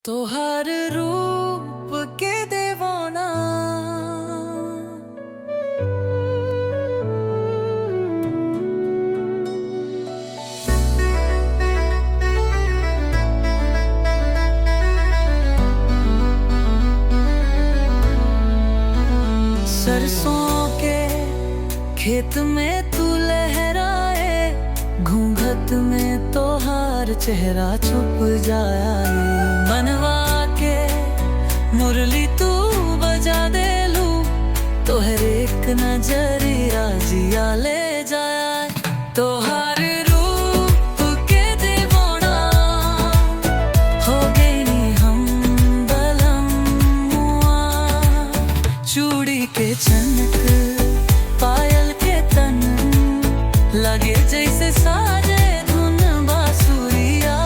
तोहार रूप के देवाना सरसों के खेत में तू लहराए, घूंघट में तोहार चेहरा छुप जाए। बनवा के मुरली तू बजा दे लू, तोहर एक नजरिया जिया ले जाए। तोहार रूप के दीवाना हो गई नी हम बलमुआ। चूड़ी के चनक पायल के तन लगे जैसे साजे धुन बांसुरिया।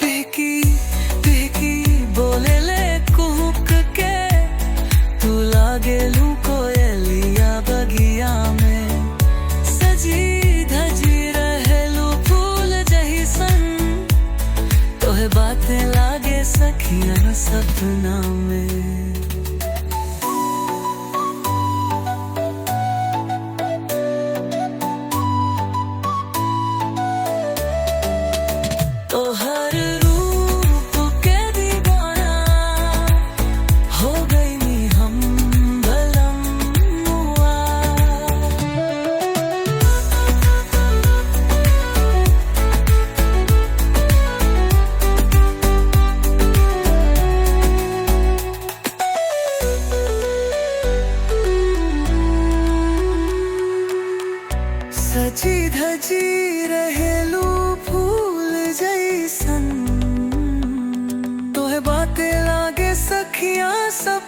बहकी बोले ले कुहुक के, तू लागे लू कोयलिया बगिया में। सजी धजी रहेलू फूल जैसन, तोहे बातें लागे सखियन सपना में। तोहर रूप के दीवाना हो गई नी हम बलमुआ। सजी धजी रहेलू फूल जैसन, तोहे बातें लागे सखियां सब